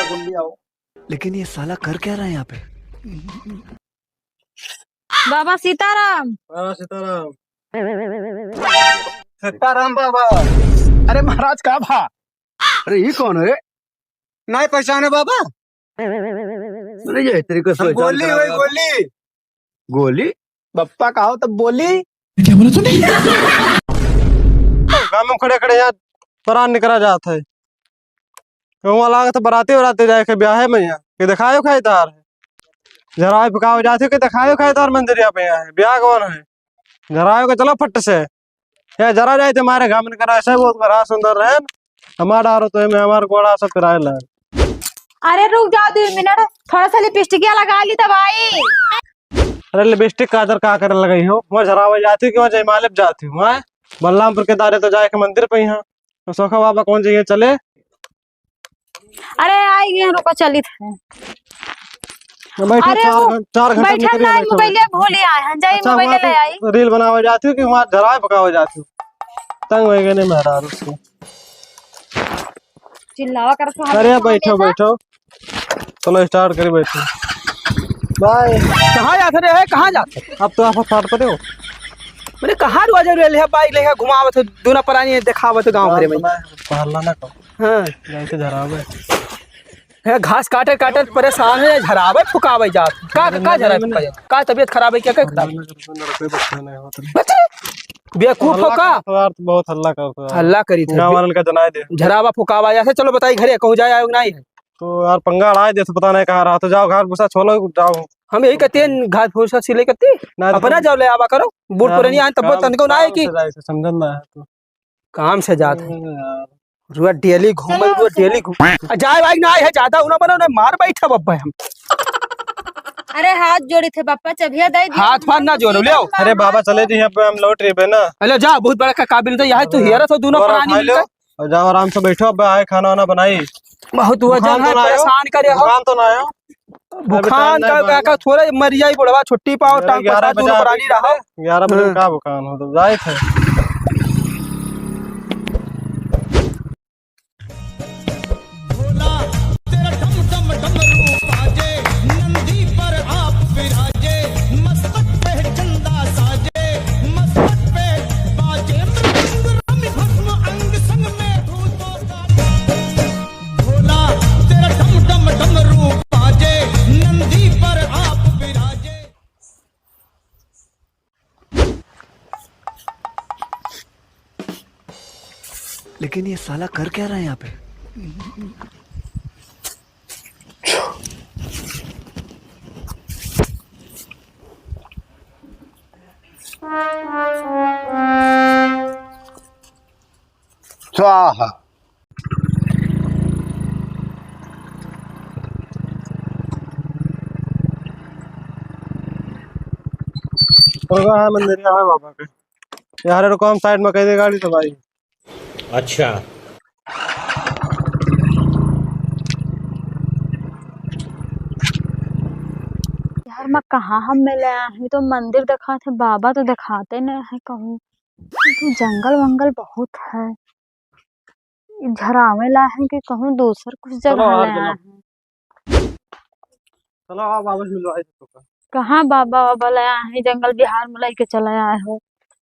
जल्दी आओ। लेकिन ये साला कर क्या रहा है यहाँ पे? बाबा सीताराम। सीताराम। सीताराम बाबा। अरे महाराज का भा। अरे ये कौन है? नहीं पहचाने बाबा? अरे ये तेरी को हम गोली वही गोली। गोली बप्पा कहो तब बोली। क्या बोला तूने? गाँव में खड़े खड़े यहाँ परान निकला जाता है। वहाँ लागत बराती बराती जाए के ब्याह है मैं यहाँ कि दिखायो खाईदार है जराए पकाओ जाते कि दिखायो खाईदार मंदिर यहाँ पे है ब्याह कौन है जरायो के चलो फट से या जरा जाए तुम्हारे गाँव में करा ऐसा बहुत बड़ा सुंदर है हमारा डारो तो मैं हमारे घोड़ा सब फिराए ला। अरे रुक जाओ 2 मिनट, थोड़ा सा लिपस्टिक लगा ली तब आई। अरे लिपस्टिक का इधर का करने लगी हो वहाँ जरावा जाती कि वहाँ जयमालिप जाती हूँ वहाँ बलरामपुर के दारे तो जाए के मंदिर पे यहाँ तो सोखा बाबा कौन चाहिए चले। अरे आई गए रुको चली थे। बैठो अरे चार घंटे बैठा ना मोबाइल भूल आए हैं जाई मोबाइल ले आई रील बनावे जाती हूँ कि वहाँ जराए पकावे जाती हूँ तंग हो गए नहीं मेहरा उसको चिल्लावा कर तो अरे बैठो बैठो चलो स्टार्ट करी बैठो बाय। कहाँ जाते रहे? कहाँ जाते? अब तो आप फाट पड़े हो मैंने कहाँ रोज रहे बाइक लेके घुमावत दोनों प्राणी दिखावत गाँव भरे में। पहला ना कहो हाँ जाइए झरावे है घास काटे काटे परेशान है झरावे फुकावे जात का झरावे का तबीयत खराब है क्या खराब बेवकूफ हो का बहुत हल्ला करते हो हल्ला करी थे गाँव वाले का जनाए दे झरावा फुकावा जैसे चलो बताइए घरे कहूँ जाए आयो नहीं है तो यार पंगा अड़ाए दे पता नहीं कहाँ रहा तो जाओ घर भूसा छोलो जाओ हम यही कहते हैं घास भूसा सिले करती अपना जाओ ले आवा करो बूढ़ पुरानी आए तब तनिको ना है कि समझन ना है तो काम से जात है रुआ डेली घूमल रुआ डेली घूम जाए भाई ना है ज्यादा उना बना ना मार बैठा बब्बा हम। अरे हाथ जोड़ी थे पापा चबिया दे दिया हाथ फाड़ ना जोड़ो ले आओ। अरे बाबा चले जी यहाँ पे हम लौट रहे ना अरे जा बहुत बड़ा का काबिल तो यहाँ तो हियर तो दोनों प्राणी मिलकर और जाओ आराम से बैठो अब आए खाना वाना बनाई बहुत वजन है परेशान करे हो दुकान तो ना आयो बुखान का थोड़ा मर जाई बुढ़वा छुट्टी पाओ टांग पर दोनों प्राणी रहो 11 बजे का बुखान हो तो जाए थे लेकिन ये साला कर क्या रहा है यहाँ पे? स्वाहा। हाँ मंदिर यहाँ है बाबा के यार रुको हम साइड में कह दे गाड़ी तो भाई। अच्छा यार मैं कहाँ हम मिले हैं तो मंदिर दिखा थे बाबा तो दिखाते नहीं है कहूँ तो जंगल वंगल बहुत है झरावे ला है कि कहूँ दूसर कुछ जगह ले आए हैं। चलो आप वापस मिलवाए कहाँ बाबा बाबा ले आए हैं जंगल बिहार में लेके चले आए हो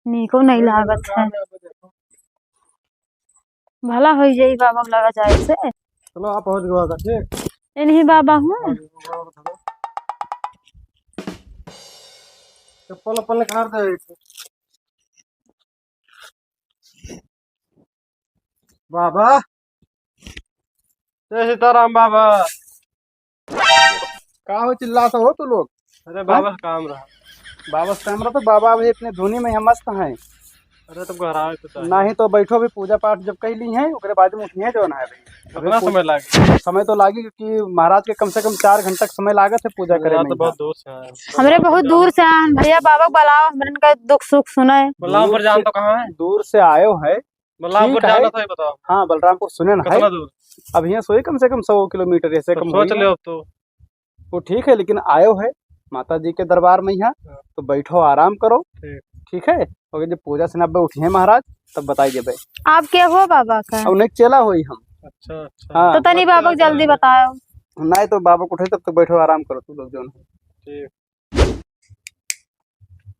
नीको नहीं लागत है भला हो जाई बाबा लगा जाए से। चलो आप पहुंच गए ठीक नहीं बाबा हूँ चप्पल उप्पल निकाल दे बाबा जय सीताराम बाबा। का हो चिल्लाता हो तू लोग? अरे बाबा काम रहा बाबा कैमरा तो बाबा अभी इतने धुनी में हम मस्त हैं। अरे तो घर आए तो नहीं तो बैठो भी पूजा पाठ जब कह ली है उसके बाद में उठिए जो ना है कितना समय लगे समय तो लागी क्योंकि महाराज के कम से कम 4 घंटे तक समय लागत है पूजा करे में। तो बहुत दूर से आए हमरे बहुत दूर से आए हैं भैया बाबा बुलाओ हमरे का दुख सुख सुनाए। बलरामपुर जान तो कहाँ है? दूर से आयो है बलरामपुर जाना तो बताओ। हाँ बलरामपुर सुने ना कितना दूर? अब यहाँ सोई कम से कम 100 किलोमीटर ऐसे कम सोच ले अब तो वो ठीक है लेकिन आयो है माता जी के दरबार में यहाँ तो बैठो आराम करो ठीक है। और जब पूजा से नब्बे उठिए महाराज तब बताइए भाई आप क्या हो बाबा का? अब नहीं चला हुई हम। अच्छा हाँ तो तनी बाबा जल्दी बताओ। नहीं तो बाबा को उठे तब तक बैठो आराम करो तू लोग जो है। ठीक।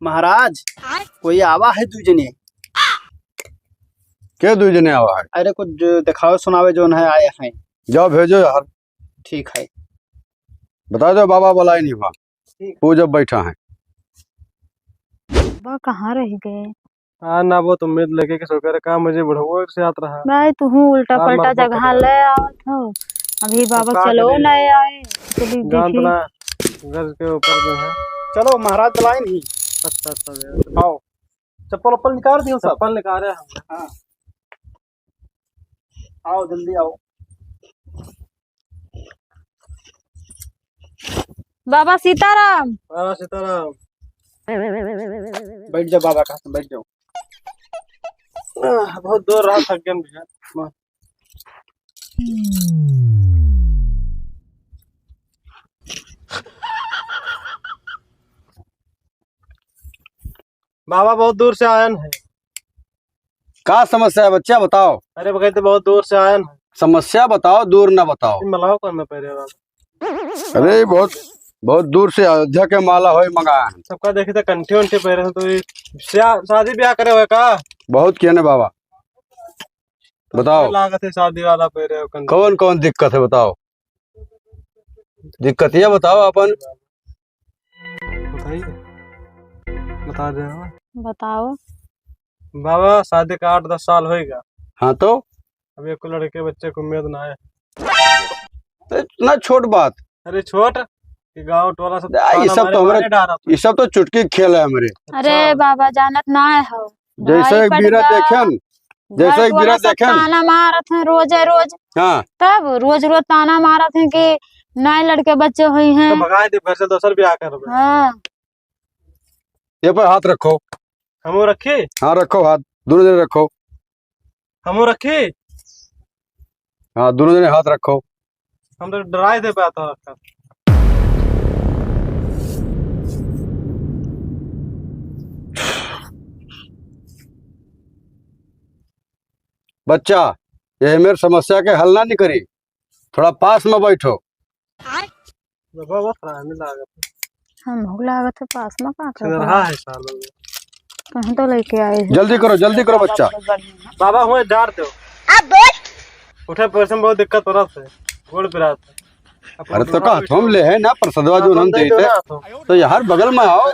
महाराज कोई आवा है दू जने। क्या 2 जने आवा है? अरे कुछ दिखाओ सुनावे जो है आए हैं। जाओ भेजो यार। ठीक है। बता दो बाबा बुलाए नहीं हुआ। वो जब बैठा है। बाबा कहाँ रह गए? हाँ ना वो उम्मीद लेके कि सोकर का मुझे बुढ़वा से याद रहा। भाई तू उल्टा हाँ, पलटा मरना जगह ले आवत हो। अभी बाबा का चलो करें? नए आए चली जान तो देखी। ना घर के ऊपर में है। चलो महाराज चलाए नहीं। अच्छा आओ चप्पल वप्पल निकाल दियो सब। चप्पल निकाले हम। हाँ आओ जल्दी आओ। बाबा सीताराम। सीताराम। बैठ जाओ बाबा का बैठ जाओ। बहुत दूर रहा थक गए भैया। बाबा बहुत दूर से आयन है। का समस्या है बच्चा बताओ? अरे कहते बहुत दूर से आयन है। समस्या बताओ, दूर ना बताओ। मलाओ कर मैं पहले बाबा। अरे बहुत दूर से अयोध्या के माला हो मंगाया है। सबका देखे तो कंठी उंठी पहरे तो ये शादी ब्याह करे हुए का? बहुत किया ना बाबा। बताओ लागत है शादी वाला पहरे हो कंठी। कौन कौन दिक्कत है बताओ? दिक्कत ये बताओ अपन। बताइए बता दे बताओ। बाबा शादी का 8-10 साल होएगा। हाँ तो अब एक लड़के बच्चे को उम्मीद ना है। इतना छोट बात। अरे छोट गाँव टोला सब ये सब तो हमारे ये सब तो चुटकी खेल है हमारे। अरे बाबा जानत ना हो। जैसे एक बीरा देखेन जैसे एक बीरा देखेन ताना मारत है रोज रोज। हाँ तब रोज रोज ताना मारत है कि नए लड़के बच्चे हुई हैं। तो भगाए दे घर से दोसर ब्याह कर। हाँ ये पर हाथ रखो। हमू रखी। हाँ रखो हाथ दोनों जने रखो। हमू रखी। हाँ दोनों जने हाथ रखो। हम तो डराए दे पाता रखा। बच्चा ये मेरी समस्या के हल ना नहीं करी। थोड़ा पास में बैठो। बाबा बहुत रानी लागत हम भूख लागत है पास में का है। रहा है साल हो गए। कहीं तो लेके आए हैं। जल्दी करो बच्चा। बाबा हुए डार दो। उठे पैसे में बहुत दिक्कत हो रहा था। गोड़ पे रहा था। अरे तो का हम ले है ना प्रसदवा जो हम दे तो यार बगल में आओ।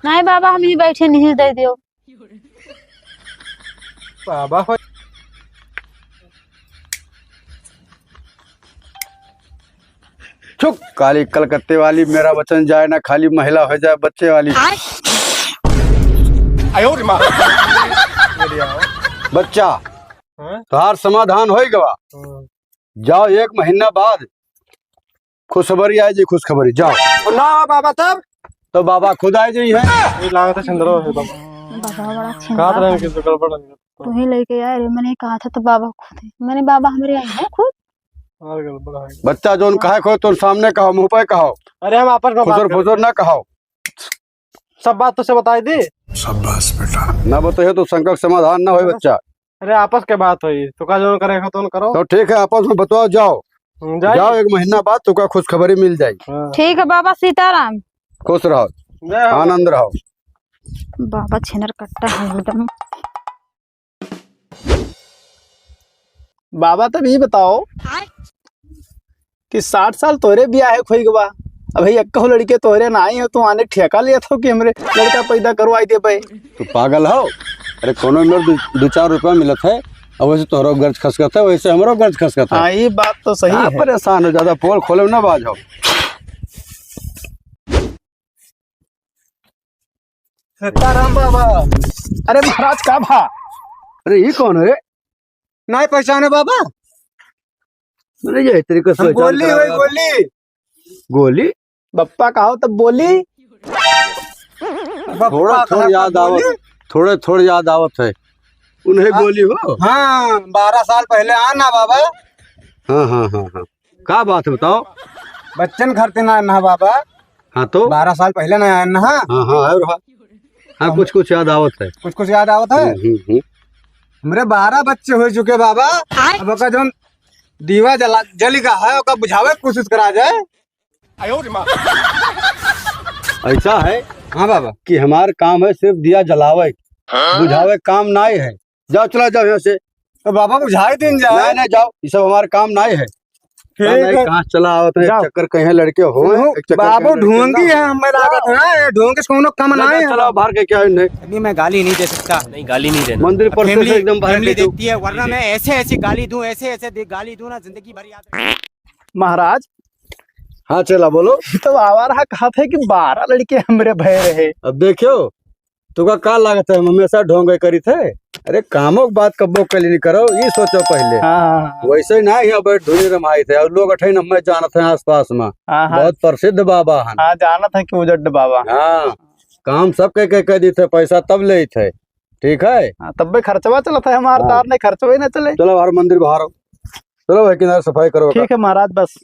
नहीं बाबा हम ही बैठे नहीं दे दियो। बाबा हो चुप काली कलकत्ते वाली मेरा वचन जाए ना खाली महिला हो जाए बच्चे वाली। बच्चा तुम्हार समाधान हो गवा। जाओ 1 महीना बाद खुशखबरी आए जी खुशखबरी जाओ। ना बाबा तब तो बाबा खुद आए जी है। ये लागत है चंद्रो है बाबा। बाबा बड़ा काट छिंदा रहे हैं कि तो गड़बड़ है। तू ही लेके आए रे। मैंने कहा था तो बाबा खुद है। मैंने बाबा हमारे आए हैं खुद। और गड़बड़ है। बच्चा जोन कहे खो तो सामने कहो मुंह पे कहो। अरे हम आपस में बात फुसर करें। फुसर ना कहो। सब बात तो से बताई दी। शाबाश बेटा। ना बताइए तो संकट समाधान ना हो बच्चा। अरे आपस के बात हुई तो का जो करेगा तो करो। तो ठीक है आपस में बताओ जाओ। जाइए। जाओ 1 महीना बाद तुका खुशखबरी मिल जाएगी। हाँ। ठीक है बाबा सीताराम। खुश रहो जय हो। आनंद रहो। बाबा छिनर कट्टा है एकदम। बाबा तब ये बताओ कि 60 साल तोरे ब्याह है खोई गवा। अब भाई अक्का लड़के तोरे ना आई हो तो आने ठेका लिया था कि हमरे लड़का पैदा करवाई दे भाई। तो पागल हो। अरे कोनो मेरे 2-4 रुपया मिलत है अब वैसे तोहरो गर्ज खसकत है वैसे हमरो गर्ज खसकत है। हाँ ये बात तो सही हाँ, है। परेशान हो ज्यादा पोल खोले ना बाज हो। सीताराम बाबा। अरे महाराज का भा। अरे ये कौन है? नहीं पहचाने बाबा। अरे ये तरीके से गोली हुई गोली। गोली बप्पा कहो तब बोली। थोड़े थोड़े याद आवत है। उन्हें गोली हो। हाँ 12 साल पहले आना बाबा। हाँ हाँ हाँ हाँ क्या बात है बताओ। बच्चन खरते ना बाबा। हाँ तो 12 साल पहले ना आना। हाँ हाँ हाँ है रहा। हाँ कुछ याद आवत है। कुछ याद आवत है। मेरे 12 बच्चे हो चुके बाबा। अब का जो दीवा जला जली का है ओका बुझावे के कोशिश करा जाए। ऐसा है हाँ बाबा। कि हमार काम है सिर्फ दिया जलावे बुझावे काम नहीं है। जाओ चला जाओ यहाँ से। तो बाबा बुझाई दिन जाए। नहीं नहीं जाओ, ये सब हमारा काम नहीं है। ठीक नहीं, है। कहाँ चला आवत है जाओ। चक्कर कहीं लड़के हो एक चक्कर बाबू कहीं लड़के ढूंढी ना। है हमें लागत है ढूंढ के कोनो कम चला नहीं है। चला बाहर के क्या नहीं अभी मैं गाली नहीं दे सकता। नहीं गाली नहीं देना। मंदिर पर फैमिली से एकदम बाहर फैमिली के दो। देखती है, वरना मैं ऐसे ऐसे गाली दूं, ऐसे ऐसे गाली दूं ना जिंदगी भर याद रहे। महाराज हाँ चला बोलो। तो आवारा कहा था कि 12 लड़के हमरे भय रहे। अब देखियो तुका का लागत है, हम हमेशा ढोंगे करी थे। अरे कामों की बात कब्बो कली नहीं करो, ये सोचो पहले। हाँ वैसे ना यहाँ बैठ धुनी रमाई थे और लोग अठे हमें जानते हैं आसपास में। हाँ हाँ बहुत प्रसिद्ध बाबा हैं। हाँ जाना था कि उजड बाबा। हाँ काम सब कह दी थे, पैसा तब ले थे। ठीक है हाँ, तब भी खर्चवा चला था हमारे हाँ। तार ने खर्चवा ही ना चले। चलो बाहर मंदिर बाहर आओ। चलो भाई किनारे सफाई करो। ठीक है महाराज बस।